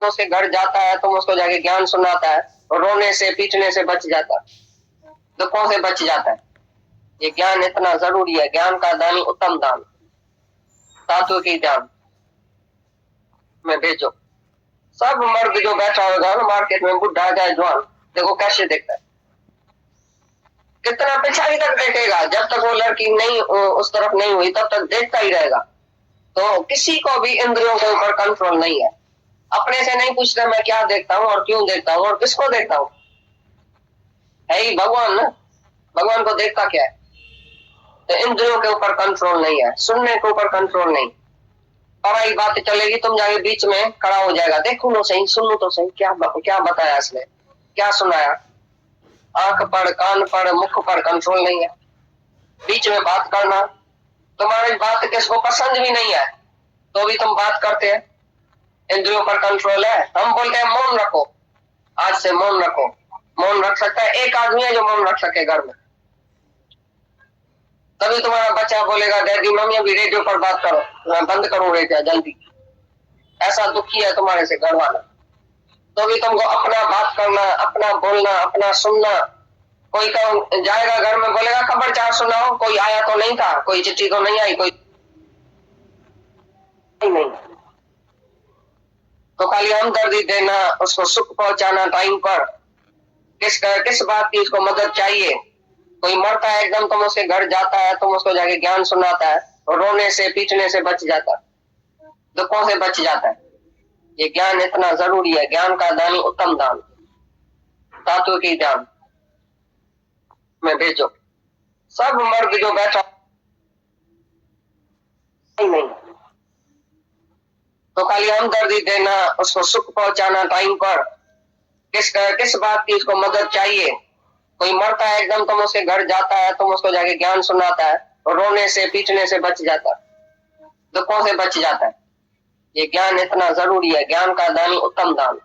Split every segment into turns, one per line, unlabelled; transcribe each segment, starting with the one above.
उसके घर जाता है, तुम उसको जाके ज्ञान सुनाता है, और रोने से पीटने से बच जाता है, दुखों से बच जाता है। ये ज्ञान इतना जरूरी है। ज्ञान का दानी उत्तम दान, साधु की जान में भेजो। सब मर्द जो बैठा होगा ना मार्केट में, बुढ़ा जाए जवान, देखो कैसे देखता है, कितना पिछाड़ी तक देखेगा। जब तक वो लड़की नहीं उस तरफ नहीं हुई तब तक देखता ही रहेगा। तो किसी को भी इंद्रियों के ऊपर कंट्रोल नहीं है। अपने से नहीं पूछता मैं क्या देखता हूँ और क्यों देखता हूँ और किसको देखता हूँ, है ही भगवान ना। भगवान को देखता क्या है। तो इंद्रियों के ऊपर कंट्रोल नहीं है, सुनने के ऊपर कंट्रोल नहीं। पराई बात चलेगी, तुम जाके बीच में खड़ा हो जाएगा, देखो लो सही, सुनो तो सही, क्या बताया इसने, क्या सुनाया। आंख पर, कान पर, मुख पर कंट्रोल नहीं है। बीच में बात करना, तुम्हारी बात किसको पसंद भी नहीं है तो भी तुम बात करते हैं, इंद्रियों पर कंट्रोल है। हम बोलते हैं मौन रखो, आज से मौन रखो। मौन रख सकता है एक आदमी है जो मौन रख सके घर में। तभी तुम्हारा बच्चा बोलेगा डैडी मम्मी अभी रेडियो पर बात करो, मैं बंद करूं रेडियो जल्दी। ऐसा दुखी है तुम्हारे से घर वाला, तो भी तुमको अपना बात करना, अपना बोलना, अपना सुनना। कोई जाएगा घर में, बोलेगा खबर चार सुनाओ, कोई आया तो नहीं था, कोई चिट्ठी तो नहीं आई, कोई नहीं। तो खाली हमदर्दी देना, उसको सुख पहुंचाना टाइम पर, किस बात की उसको मदद चाहिए। कोई मरता है एकदम, तुम उसके घर जाता है, तुम उसको जाके ज्ञान सुनाता है, और रोने से पीटने से बच जाता है, दुखों से बच जाता है। ये ज्ञान इतना जरूरी है। ज्ञान का दानी उत्तम दान, साधु की जान में भेजो। सब मर्द जो बैठा नहीं, तो खाली हमदर्दी देना, उसको सुख पहुंचाना टाइम पर, किस बात की उसको मदद चाहिए। कोई मरता है एकदम, तुम उसके घर जाता है, तुम उसको जाके ज्ञान सुनाता है, और रोने से पीटने से बच जाता है, दुखों से बच जाता है। ये ज्ञान इतना जरूरी है। ज्ञान का दानी उत्तम दान,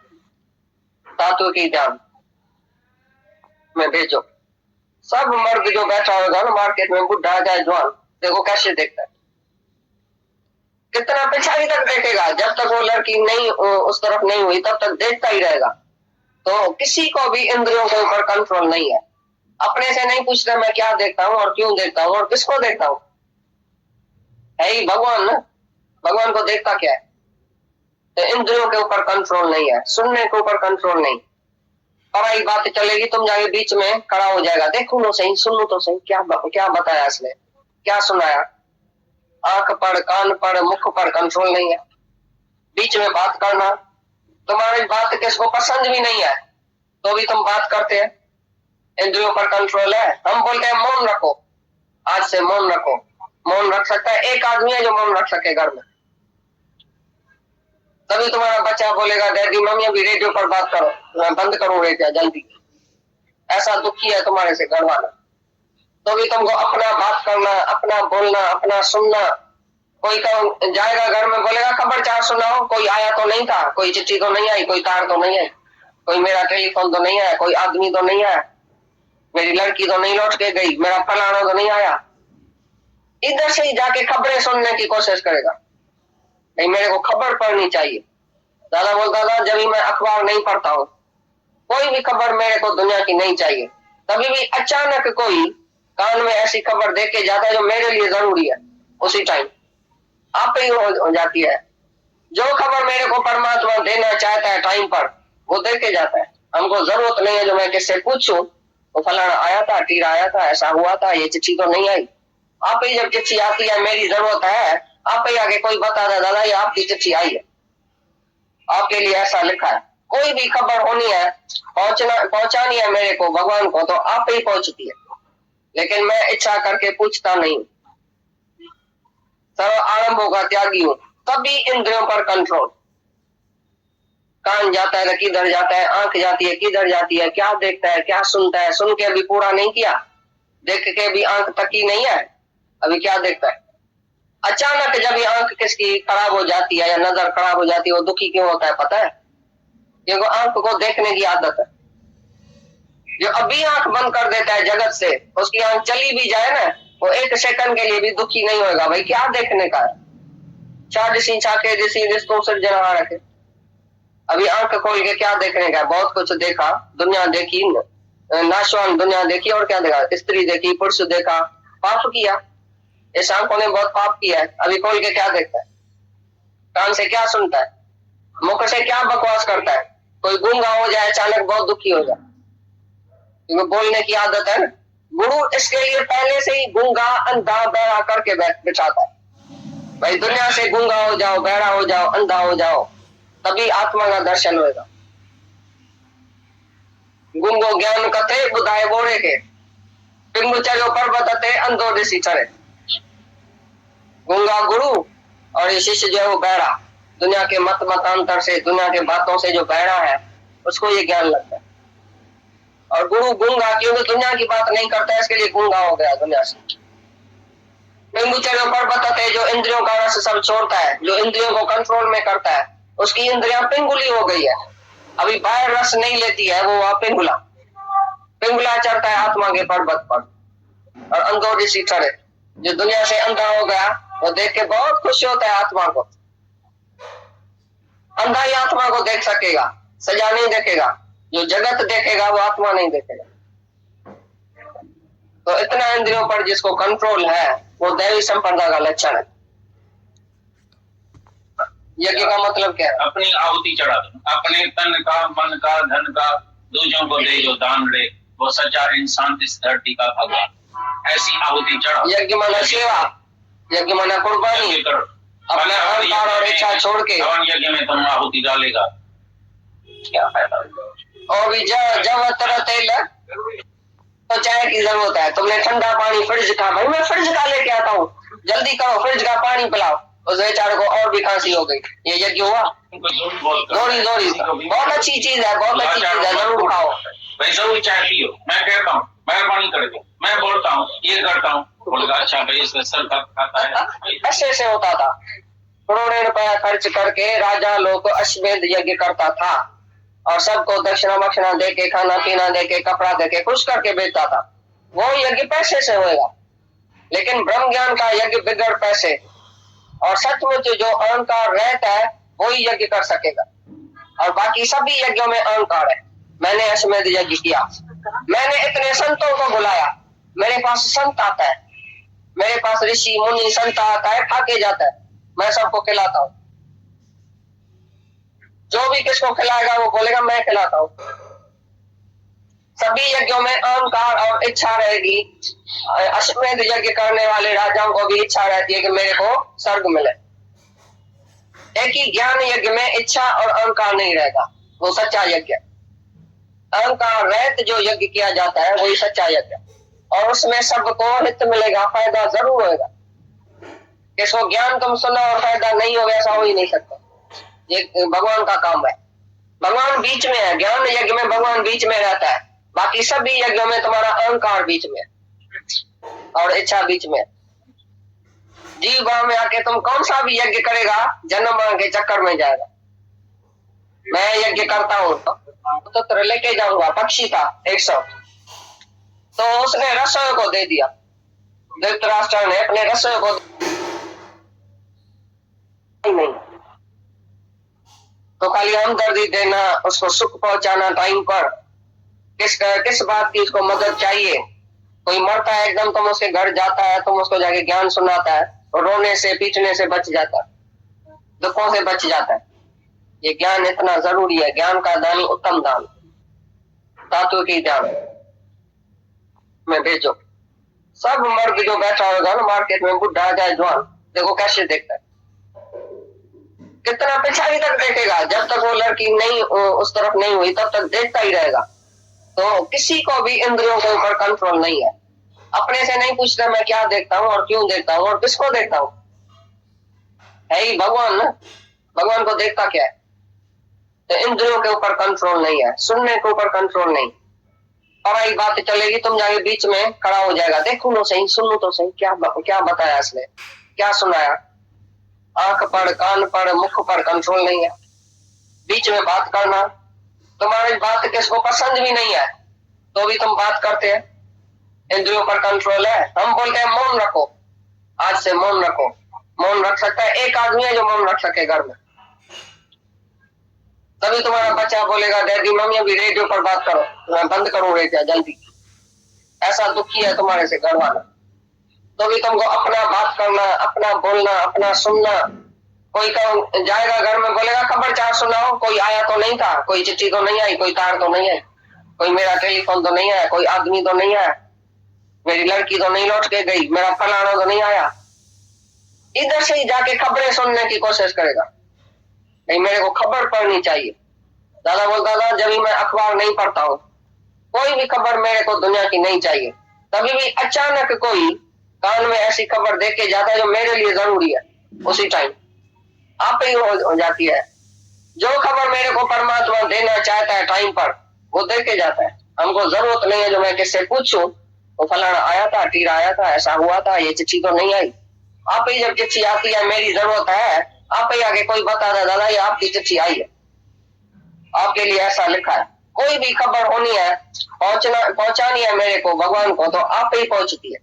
साधु की जान में भेजो। सब मर्द जो बैठा होगा ना मार्केट में, बुढ़ा जाए जवान, देखो कैसे देखता है, कितना पिछाड़ी तक देखेगा। जब तक वो लड़की नहीं उस तरफ नहीं हुई तब तक देखता ही रहेगा। तो किसी को भी इंद्रियों के ऊपर कंट्रोल नहीं है। अपने से नहीं पूछता मैं क्या देखता हूँ और क्यों देखता हूँ और किसको देखता हूँ, है ही भगवान ना। भगवान को देखता क्या है। तो इंद्रियों के ऊपर कंट्रोल नहीं है, सुनने के ऊपर कंट्रोल नहीं। पराई बात चलेगी, तुम जाके बीच में खड़ा हो जाएगा, देखो लो सही, सुनो तो सही, क्या बताया इसने, क्या सुनाया। आंख पर, कान पर, मुख पर कंट्रोल नहीं है। बीच में बात करना, तुम्हारी बात किसको पसंद भी नहीं है तो भी तुम बात करते हैं, इंद्रियों पर कंट्रोल है। हम बोलते हैं मौन रखो, आज से मौन रखो। मौन रख सकता है एक आदमी है जो मौन रख सके घर में। तभी तुम्हारा बच्चा बोलेगा डैडी मम्मी अभी रेडियो पर बात करो, मैं बंद करूं रेडियो जल्दी। ऐसा दुखी है तुम्हारे से घर वाला, तो भी तुमको अपना बात करना, अपना बोलना, अपना सुनना। कोई जाएगा घर में, बोलेगा खबर चार सुनाओ, कोई आया तो नहीं था, कोई चिट्ठी तो नहीं आई, कोई तार तो नहीं आई, कोई मेरा टेलीफोन तो नहीं आया, कोई आदमी तो नहीं आया, मेरी लड़की तो नहीं लौट के गई, मेरा फलाना तो नहीं आया। इधर से ही जाके खबरें सुनने की कोशिश करेगा, नहीं मेरे को खबर पढ़नी चाहिए। दादा बोलता था जब भी मैं अखबार नहीं पढ़ता हूँ, कोई भी खबर मेरे को दुनिया की नहीं चाहिए। तभी भी अचानक कोई कान में ऐसी खबर देख के जाता है जो मेरे लिए जरूरी है, उसी टाइम आप ही हो जाती है। जो खबर मेरे को परमात्मा देना चाहता है टाइम पर, वो दे के जाता है। हमको जरूरत नहीं है जो मैं किससे पूछूं, वो फलाना आया था, टीरा आया था, ऐसा हुआ था, ये चिट्ठी तो नहीं आई। आप ही जब चिट्ठी आती है, मेरी जरूरत है, आप ही आगे कोई बता दे दादा ये आपकी चिट्ठी आई है, आपके लिए ऐसा लिखा है। कोई भी खबर होनी है, पहुंचानी है मेरे को, भगवान को, तो आप ही पहुंचती है। लेकिन मैं इच्छा करके पूछता नहीं। सर्व आरंभों का त्यागी हूं, तभी इंद्रियों पर कंट्रोल। कान जाता है तो किधर जाता है, आंख जाती है किधर जाती है, क्या देखता है, क्या सुनता है, सुन के अभी पूरा नहीं किया, देख के भी आंख तकी नहीं है, अभी क्या देखता है। अचानक जब ये आंख किसकी खराब हो जाती है या नजर खराब हो जाती है, वो दुखी क्यों होता है पता है? क्योंकि आंख को देखने की आदत है। जो अभी आंख बंद कर देता है जगत से, उसकी आंख चली भी जाए ना, वो एक सेकंड के लिए भी दुखी नहीं होगा। भाई क्या देखने का है, चार दिसी छाके दिसी रिश्तों से जना रखे, अभी आंख खोल के क्या देखने का, बहुत कुछ देखा, दुनिया देखी, नाशवान दुनिया देखी, और क्या देखा, स्त्री देखी, पुरुष देखा, पाप किया। इस आंखों ने बहुत पाप किया है। अभी खोल के क्या देखता है, कान से क्या सुनता है, मुख से क्या बकवास करता है। कोई गूंगा हो जाए अचानक, बहुत दुखी हो जाए, क्योंकि बोलने की आदत है ना। गुरु इसके लिए पहले से ही गूंगा, अंधा, बहरा करके बिठाता है। भाई दुनिया से गूंगा हो जाओ, बहरा हो जाओ, अंधा हो जाओ, तभी आत्मा का दर्शन होगा। गुंगो ज्ञान कथे बुधाए बोरे के, पिंगु चलो पर्वत थे अंधो ऋषि चढ़े। गूंगा गुरु और ये शिष्य जो है वो बहरा, दुनिया के मतांतर से, दुनिया के बातों से जो बहरा है उसको ये ज्ञान लगता है। और गुरु गूंगा क्योंकि दुनिया की बात नहीं करता है, इसके लिए गूंगा हो गया दुनिया से। पिंगु चलो पर्वत थे, जो इंद्रियों का रस सब छोड़ता है, जो इंद्रियों को कंट्रोल में करता है, उसकी इंद्रियां पिंगुली हो गई है। अभी बाहर रस नहीं लेती है, वो पिंगुला पिंगुला चढ़ता है आत्मा के पर्वत पर। और अंधो ऋषि चढ़े, जो दुनिया से अंधा हो गया वो देख के बहुत खुश होता है आत्मा को। अंधा ही आत्मा को देख सकेगा, सजा नहीं देखेगा। जो जगत देखेगा वो आत्मा नहीं देखेगा। तो इतना इंद्रियों पर जिसको कंट्रोल है वो दैवी संपदा का लक्षण है। यज्ञ का मतलब क्या है?
अपनी आहुति चढ़ा दो, अपने तन का, मन का, धन का दूसरों को दे, जो दान दे वो सच्चा इंसान इस धरती का भगवान। ऐसी आहुति चढ़ाओ।
यज्ञ माना सेवा, यज्ञ माना कुर्बानी, अपना अहंकार और इच्छा छोड़ के।
यज्ञ में तुम आहुति डालेगा, क्या फायदा?
और भी जब तरह तेल तो चाय की जरूरत है, तुमने ठंडा पानी फ्रिज का, भाई मैं फ्रिज का लेके आता हूँ, जल्दी करो फ्रिज का पानी पिलाओ। उस बेचारे को और भी खांसी हो गई, ये यज्ञ हुआ? दौड़ी दौड़ी, बहुत अच्छी चीज है, बहुत अच्छी चीज है, जरूर खाओ
भाई, जरूर चाय पियो। मैं कहता हूँ मेहरबानी करके, मैं बोलता हूँ, ये करता हूँ, बोलेगा अच्छा भाई इसका सर खाता है।
ऐसे से होता था। करोड़ों रुपया खर्च करके राजा लोग अश्वमेध यज्ञ करता था और सबको दक्षिणा वक्षिणा दे के, खाना पीना दे के, कपड़ा दे के खुश करके बेचता था। वो यज्ञ पैसे से होएगा। लेकिन ब्रह्म ज्ञान का यज्ञ बिगड़ पैसे और सचमुच जो अहंकार रहता है वही यज्ञ कर सकेगा। और बाकी सभी यज्ञों में अहंकार है। मैंने अश्वमेध यज्ञ किया, मैंने इतने संतों को बुलाया, मेरे पास संत आता है, मेरे पास ऋषि मुनि संत आता है, खाके जाता है, मैं सबको खिलाता हूँ। जो भी किसको खिलाएगा वो बोलेगा मैं खिलाता हूँ। सभी यज्ञों में अहंकार और इच्छा रहेगी। अश्वमेध यज्ञ करने वाले राजाओं को भी इच्छा रहती है कि मेरे को स्वर्ग मिले। एक ही ज्ञान यज्ञ में इच्छा और अहंकार नहीं रहेगा, वो सच्चा यज्ञ। अहंकार रहित जो यज्ञ किया जाता है वही सच्चा यज्ञ, और उसमें सबको हित मिलेगा, फायदा जरूर होगा। किसको ज्ञान तुम सुनो और फायदा नहीं होगा, ऐसा हो ही नहीं सकता। ये भगवान का काम है। भगवान बीच में है, ज्ञान यज्ञ में भगवान बीच में रहता है, बाकी सभी यज्ञों में तुम्हारा अहंकार बीच में और इच्छा बीच में। जीव भाव में आके तुम कौन सा भी यज्ञ करेगा, जन्म मरण के चक्कर में जाएगा। मैं यज्ञ करता हूँ तो लेके जाऊंगा, पक्षी था 100, तो उसने रसोई को दे दिया। धृतराष्ट्र ने अपने रसोई को नहीं, तो खाली हमदर्दी देना, उसको सुख पहुंचाना टाइम पर। किस बात की उसको मदद चाहिए। कोई मरता है एकदम, तुम उसके घर जाता है, तुम उसको जाके ज्ञान सुनाता है, और रोने से पीटने से बच जाता है, दुखों से बच जाता है। ये ज्ञान इतना जरूरी है। ज्ञान का दान उत्तम दान, धातु की दान में भेजो। सब मर्द जो बैठा होगा ना मार्केट में, बुढ़ा चाहे जवान, देखो कैसे देखता है, कितना पिछाड़ी तक देखेगा। जब तक वो लड़की नहीं उस तरफ नहीं हुई तब तक देखता ही रहेगा। तो किसी को भी इंद्रियों के ऊपर कंट्रोल नहीं है। अपने से नहीं पूछता मैं क्या देखता हूँ और क्यों देखता हूँ और किसको देखता हूँ, है ही भगवान ना। भगवान को देखता क्या है। तो इंद्रियों के ऊपर कंट्रोल नहीं है, सुनने के ऊपर कंट्रोल नहीं। पराई बात चलेगी, तुम जाके बीच में खड़ा हो जाएगा, देखो तो सही, सुनो तो सही, क्या बताया इसने, क्या सुनाया। आंख पर, कान पर, मुख पर कंट्रोल नहीं है। बीच में बात करना, तुम्हारी बात किसको पसंद भी नहीं है तो भी तुम बात करते हैं। इंद्रियों पर कंट्रोल है। हम बोलते हैं मौन रखो, आज से मौन रखो। मौन रख सकता है एक आदमी है जो मौन रख सके घर में। तभी तुम्हारा बच्चा बोलेगा डैडी मम्मी अभी रेडियो पर बात करो, मैं बंद करूँ रेडियो जल्दी। ऐसा दुखी है तुम्हारे से घर वाला, तो भी तुमको अपना बात करना, अपना बोलना, अपना सुनना। कोई जाएगा घर में बोलेगा खबर चार सुनाओ, कोई आया तो नहीं था, कोई चिट्ठी तो नहीं आई, कोई तार तो नहीं आई, कोई मेरा टेलीफोन तो नहीं आया, कोई आदमी तो नहीं आया, मेरी लड़की तो नहीं लौट के गई, मेरा फलाना तो नहीं आया। इधर से ही जाके खबरें सुनने की कोशिश करेगा, नहीं मेरे को खबर पढ़नी चाहिए। दादा बोलता था जब भी मैं अखबार नहीं पढ़ता हूँ, कोई भी खबर मेरे को दुनिया की नहीं चाहिए। तभी भी अचानक कोई कान में ऐसी खबर देख के जाता है जो मेरे लिए जरूरी है, उसी टाइम आप ही हो जाती है। जो खबर मेरे को परमात्मा देना चाहता है टाइम पर, वो दे के जाता है। हमको जरूरत नहीं है जो मैं किससे पूछूं, वो फलाना आया था, टीरा आया था, ऐसा हुआ था, ये चिट्ठी तो नहीं आई। आप ही जब चिट्ठी आती है, मेरी जरूरत है, आप ही आगे कोई बताता है दादा ये आपकी चिट्ठी आई है, आपके लिए ऐसा लिखा है। कोई भी खबर होनी है, पहुंचानी है मेरे को भगवान को, तो आप ही पहुंचती है,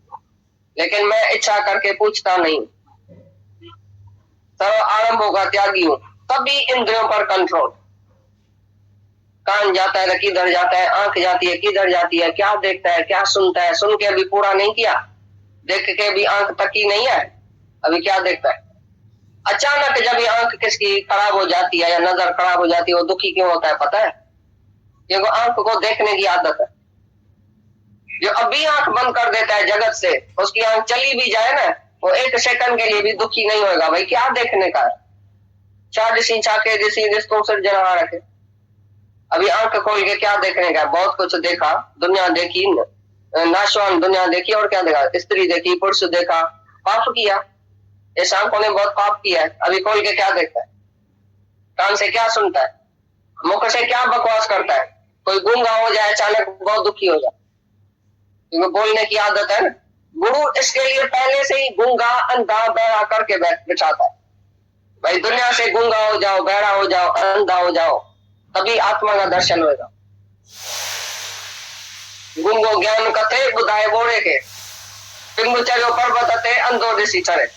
लेकिन मैं इच्छा करके पूछता नहीं। सर्व आरंभों का त्यागी हूं, तभी इंद्रियों पर कंट्रोल। कान जाता है किधर जाता है, आंख जाती है किधर जाती है, क्या देखता है क्या सुनता है, सुन के अभी पूरा नहीं किया, देख के भी आंख तकी नहीं है, अभी क्या देखता है। अचानक जब ये आंख किसकी खराब हो जाती है या नजर खराब हो जाती है, वो दुखी क्यों होता है पता है? क्योंकि आंख को देखने की आदत है। जो अभी आंख बंद कर देता है जगत से, उसकी आंख चली भी जाए ना, वो एक सेकंड के लिए भी दुखी नहीं होगा। भाई क्या देखने का है, चाके दिसी रिश्तों से जरा रखे। अभी आंख खोल के क्या देखने का? बहुत कुछ देखा, दुनिया देखी, नाशवान दुनिया देखी, और क्या देखा? स्त्री देखी, पुरुष देखा, पाप किया। इस आंखों ने बहुत पाप किया है। अभी खोल के क्या देखता है? कान से क्या सुनता है? मुख से क्या बकवास करता है? कोई गूंगा हो जाए अचानक, बहुत दुखी हो जाए, क्योंकि बोलने की आदत है ना। गुरु इसके लिए पहले से ही गूंगा, अंधा, बहरा करके बिठाता है। भाई दुनिया से गूंगा हो जाओ, बहरा हो जाओ, अंधा हो जाओ, तभी आत्मा का दर्शन होगा। गुंगो ज्ञान कथे बुधाए बोरे के, पिंगु चलो पर्वत थे अंधो ऋषि चढ़े।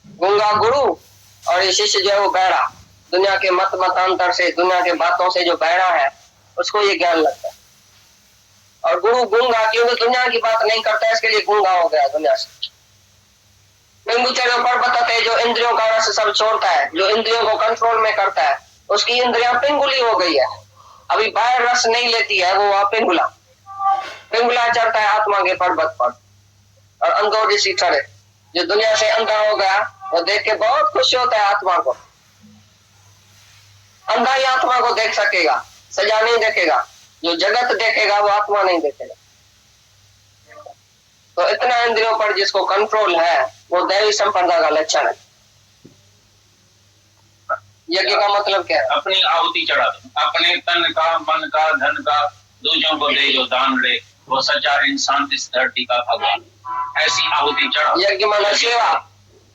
गूंगा गुरु और ये शिष्य जो है वो बहरा, दुनिया के मतांतर से, दुनिया के बातों से जो बहरा है, उसको ये ज्ञान लगता है। और गुरु गूंगा क्योंकि दुनिया की बात नहीं करता है, इसके लिए गूंगा हो गया दुनिया से। पिंगु चलो पर्वत थे, जो इंद्रियों का रस सब छोड़ता है, जो इंद्रियों को कंट्रोल में करता है, उसकी इंद्रियां पिंगुली हो गई है, अभी बाहर रस नहीं लेती है, वो वहां पिंगुला चढ़ता है आत्मा के पर्वत पर। और अंधो ऋषि चढ़े, जो दुनिया से अंधा हो गया, वो देख के बहुत खुश होता है आत्मा को। अंधा ही आत्मा को देख सकेगा, सजा नहीं देखेगा। जो जगत देखेगा वो आत्मा नहीं देखेगा। तो इतना इंद्रियों पर जिसको कंट्रोल है, वो दैवी संपदा का लक्षण है। यज्ञ का मतलब क्या है?
अपनी आहुति चढ़ा दो, अपने तन का, मन का, धन का दूसरों को दे जो दान ले, वो सच्चा इंसान इस धरती का भगवान। ऐसी आहुति चढ़ा।
यज्ञ माना सेवा,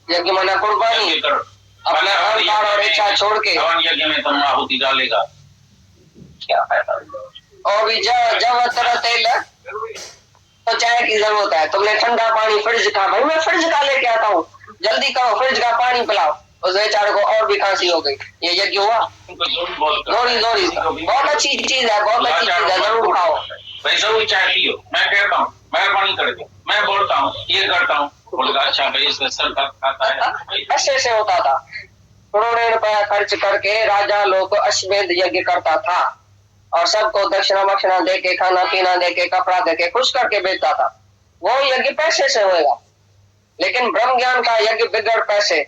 यज्ञ माना कुर्बानी, अपना अहंकार और इच्छा छोड़ के।
यज्ञ में तुम आहुति डालेगा, क्या फायदा?
और भी जब तरह तेल तो चाय की जरूरत है, तुमने ठंडा पानी फ्रिज का, भाई मैं फ्रिज का लेके आता हूँ, जल्दी करो फ्रिज का पानी पिलाओ, उस बेचारे को और भी खांसी हो गई। ये यज्ञ हुआ? जोरी बहुत अच्छी चीज है, बहुत अच्छी चीज है, जरूर खाओ।
भाई जरूर चाय पियो, मैं कहता हूँ, मेहरबानी करके, मैं बोलता हूँ, ये करता हूँ, बोलेगा अच्छा भाई इसका सर खाता है।
ऐसे से होता था, करोड़ों रुपया खर्च करके राजा लोग अश्वमेध यज्ञ करता था, और सबको दक्षिणा वक्षिणा दे के, खाना पीना दे के, कपड़ा दे के, खुश करके बेचता था। वो यज्ञ पैसे से होएगा, लेकिन ब्रह्म ज्ञान का यज्ञ बिगड़ पैसे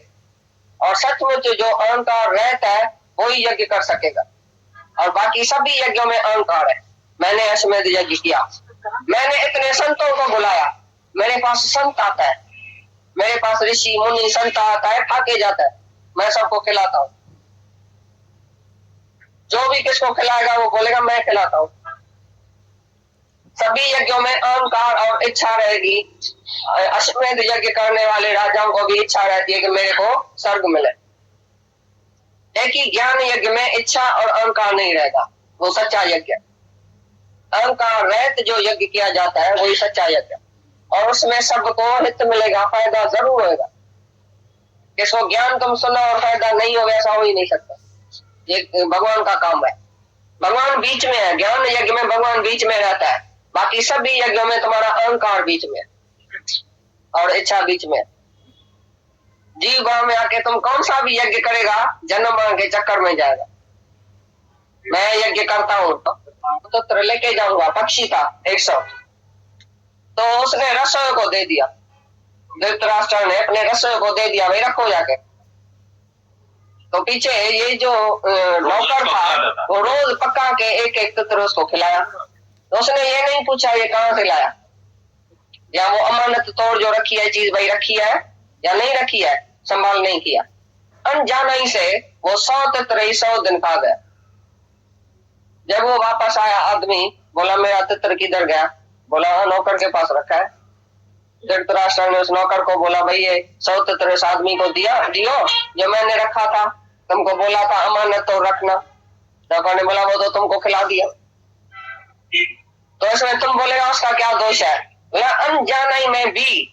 और सचमुच जो अहंकार रहता है वही यज्ञ कर सकेगा। और बाकी सभी यज्ञों में अहंकार है। मैंने अश्वमेध यज्ञ किया, मैंने इतने संतों को बुलाया, मेरे पास संत आता है, मेरे पास ऋषि मुनि संत आता है, खा के जाता है, मैं सबको खिलाता हूँ। जो भी किसको खिलाएगा वो बोलेगा मैं खिलाता हूँ। सभी यज्ञों में अहंकार और इच्छा रहेगी। अश्वमेध यज्ञ करने वाले राजाओं को भी इच्छा रहती है कि मेरे को स्वर्ग मिले। एक ही ज्ञान यज्ञ में इच्छा और अहंकार नहीं रहेगा, वो सच्चा यज्ञ। अहंकार रहित जो यज्ञ किया जाता है वही सच्चा यज्ञ, और उसमें सबको हित मिलेगा, फायदा जरूर होगा। किसको ज्ञान तुम सुनो और फायदा नहीं होगा, ऐसा हो ही नहीं सकता। ये भगवान का काम है। भगवान बीच में है, ज्ञान यज्ञ में भगवान बीच में रहता है। बाकी सभी यज्ञों में तुम्हारा अहंकार बीच में और इच्छा बीच में। जीव भाव में आके तुम कौन सा भी यज्ञ करेगा, जन्म मरण के चक्कर में जाएगा। मैं यज्ञ करता हूँ तो लेके जाऊंगा, पक्षी था 100, तो उसने रसोई को दे दिया। धृतराष्ट्र ने अपने रसोई को दे दिया, भाई रखो जाके। तो पीछे ये जो नौकर था वो रोज पका के एक एक तितर उसको खिलाया। तो उसने ये नहीं पूछा ये कहाँ से लाया, या वो अमानत तोड़ जो रखी है चीज भाई रखी है या नहीं रखी है, संभाल नहीं किया। अनजानाई से वो 100 तितर 100 दिन खा गया। जब वो वापस आया आदमी बोला मेरा तितर किधर गया, बोला हाँ नौकर के पास रखा है। धृतराष्ट्र ने उस नौकर को बोला भाई ये 100 तितर इस आदमी को दियो जो मैंने रखा था, तुमको बोला था अमानत तो रखना। नौकर ने बोला वो तो तुमको खिला दिया। तो इसमें तुम बोलेगा उसका क्या दोष है, बोला अनजानाई में भी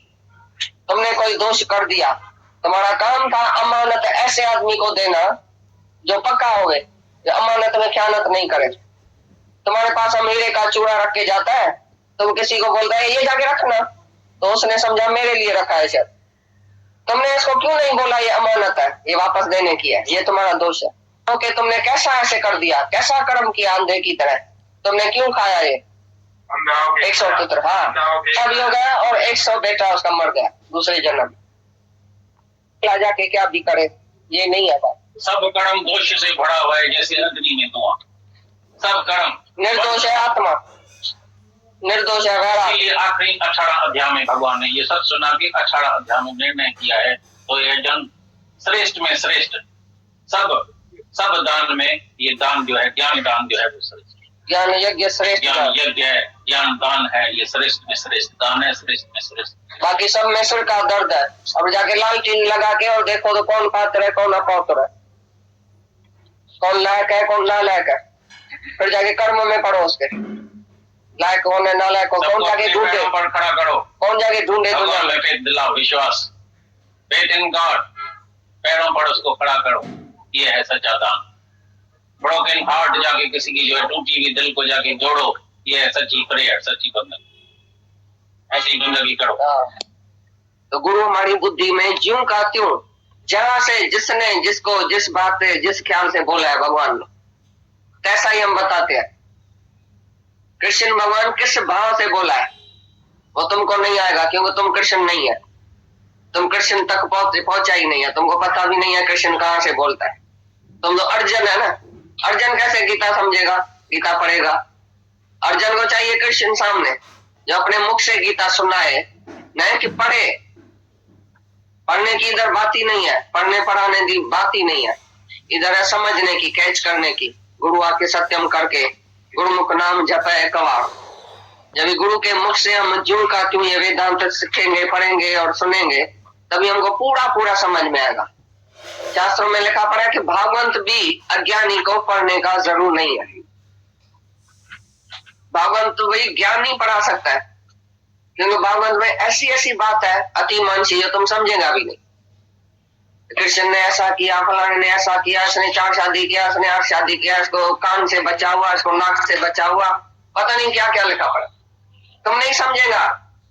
तुमने कोई दोष कर दिया। तुम्हारा काम था अमानत ऐसे आदमी को देना जो पक्का होवे, जो अमानत में ख्यानत नहीं करे। तुम्हारे पास हीरे का चूड़ा रख के जाता है, तुम किसी को बोलता है ये जाके रखना, तो उसने समझा मेरे लिए रखा है शायद। तुमने इसको क्यों नहीं बोला ये अमानत है, ये वापस देने की है, ये तुम्हारा दोष है। क्योंकि तुमने कैसा ऐसे कर दिया, कैसा कर्म किया अंधे की तरह, तुमने क्यों खाया ये 100 पुत्र। हाँ अभी हो गया और 100 बेटा उसका मर गया दूसरे जन्म। जाके क्या भी करे ये नहीं है बात।
सब कर्म दोष से भरा हुआ है, जैसे अग्नि में धुआं। सब कर्म
निर्दोष है आत्मा, निर्दोष है वैराग।
इसलिए आखिरी 18 अध्याय में भगवान ने ये सब सुना के 18 अध्याय में निर्णय किया है। तो ये जन श्रेष्ठ में श्रेष्ठ, सब दान में ये दान जो है, ज्ञान दान जो है वो श्रेष्ठ।
ज्ञान यज्ञ श्रेष्ठ,
ज्ञान यज्ञ है, ज्ञान दान है, ये श्रेष्ठ में श्रेष्ठ दान है, श्रेष्ठ में श्रेष्ठ।
बाकी सब में सिर का दर्द है। अब जाके लालटीन लगा के और देखो तो कौन पात्र है कौन अपात्र है, कौन लायक है कौन नालायक है। फिर जाके कर्म में पढ़ो उसके लायक कौन है नालायक को कौन जाके ढूंढे,
पर खड़ा करो,
कौन जाके ढूंढे दुनिया में।
फेथ दिलाओ, विश्वास, फेथ इन गॉड, पैरों पर उसको खड़ा करो, ये है सच्चा दान। ब्रोकन हार्ट जाके किसी की जो है टूटी हुई दिल को जाके जोड़ो, ये है सच्ची प्रेयर, सच्ची बंधन। ऐसी बंदगी करो।
तो गुरु हमारी बुद्धि में ज्यों का त्यों, जहां से जिसने जिसको जिस बात से जिस ख्याल से बोला है भगवान ने, तैसा ही हम बताते हैं। कृष्ण भगवान किस भाव से बोला है वो तुमको नहीं आएगा, क्योंकि तुम कृष्ण नहीं है। तुम कृष्ण तक पहुंचा ही नहीं है, तुमको पता भी नहीं है कृष्ण कहाँ से बोलता है। तुम तो अर्जुन है ना, अर्जुन कैसे गीता समझेगा, गीता पढ़ेगा। अर्जुन को चाहिए कृष्ण सामने जो अपने मुख से गीता सुनाए, नहीं कि पढ़े। पढ़ने की इधर बात ही नहीं है, पढ़ने पढ़ाने की बात ही नहीं है, इधर है समझने की, कैच करने की। गुरु आके सत्यम करके गुरुमुख नाम जपे कवाड़। जब गुरु के मुख से हम ज्यों का त्यों ये वेदांत सीखेंगे, पढ़ेंगे और सुनेंगे, तभी हमको पूरा पूरा समझ में आएगा। शास्त्रों में लिखा पड़ा है कि भागवत भी अज्ञानी को पढ़ने का जरूर नहीं है। भागवत तो वही ज्ञान नहीं पढ़ा सकता है, क्योंकि भागवत में ऐसी ऐसी बात है अति मानसी जो तुम समझेगा भी नहीं। कृष्ण ने ऐसा किया, फलाने ने ऐसा किया, इसने 4 शादी किया, इसने 8 शादी किया, इसको कान से बचा हुआ, इसको नाक से बचा हुआ, पता नहीं क्या क्या लिखा पड़ा। तुम नहीं समझेगा,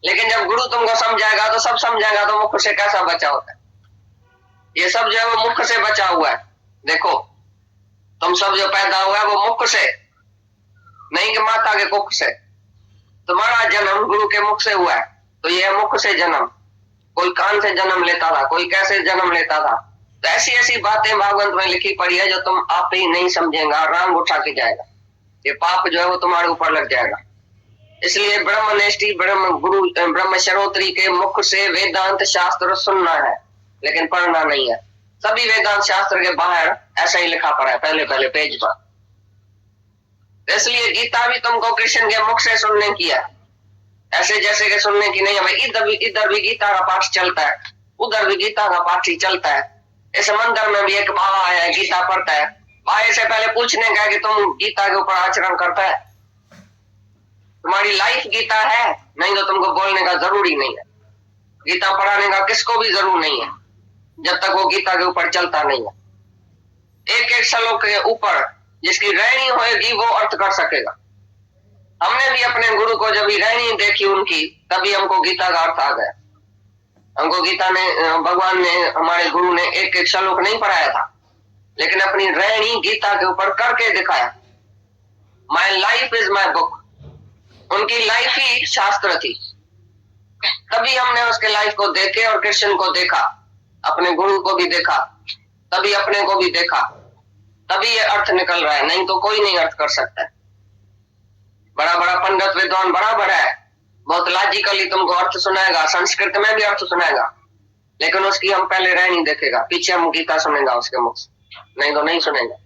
लेकिन जब गुरु तुमको समझाएगा तो सब समझाएगा। तो मुख से कैसा बचा होता है, ये सब जो है वो मुख से बचा हुआ है। देखो तुम सब जो पैदा हुआ है वो मुख से, नहीं कि माता के कुख से। तुम्हारा जन्म गुरु के मुख से हुआ है, तो यह मुख से जन्म। कोई कान से जन्म लेता था, कोई कैसे जन्म लेता था। तो ऐसी ऐसी बातें भागवत में लिखी पड़ी है जो तुम आप ही नहीं समझेगा, राम उठा के जाएगा। ये पाप जो है वो तुम्हारे ऊपर लग जाएगा। इसलिए ब्रह्मनिष्ठी ब्रह्म शरोत्री के मुख से वेदांत शास्त्र सुनना है, लेकिन पढ़ना नहीं है। सभी वेदांत शास्त्र के बाहर ऐसा ही लिखा पड़ा है पहले पहले पेज पर। इसलिए गीता भी तुमको कृष्ण के मुख से सुनने की है, ऐसे जैसे कि सुनने की नहीं है। भाई इधर भी गीता का पाठ चलता है, उधर भी गीता का पाठ ही चलता है। इस मंदिर में भी एक बाबा है, गीता पढ़ता है। भाई से पहले पूछने का कि तुम गीता के ऊपर आचरण करता है, तुम्हारी लाइफ गीता है, नहीं तो तुमको बोलने का जरूरी नहीं है। गीता पढ़ाने का किसको भी जरूर नहीं है, जब तक वो गीता के ऊपर चलता नहीं है। एक एक श्लोक के ऊपर जिसकी रहनी होगी वो अर्थ कर सकेगा। हमने भी अपने गुरु को जब रहनी देखी उनकी, तभी हमको गीता का अर्थ आ गया। हमको गीता ने, भगवान ने, हमारे गुरु ने एक एक श्लोक नहीं पढ़ाया था, लेकिन अपनी रहनी गीता के ऊपर करके दिखाया। My life is my book. उनकी लाइफ ही शास्त्र थी। तभी हमने उसके लाइफ को देखे और कृष्ण को देखा, अपने गुरु को भी देखा, तभी अपने को भी देखा, तभी ये अर्थ निकल रहा है, नहीं तो कोई नहीं अर्थ कर सकता है। बड़ा बड़ा पंडित विद्वान बड़ा है, बहुत लॉजिकली तुमको अर्थ सुनाएगा, संस्कृत में भी अर्थ सुनाएगा, लेकिन उसकी हम पहले रहनी देखेगा, पीछे हम गीता सुनेगा उसके मुख से, नहीं तो नहीं सुनेगा।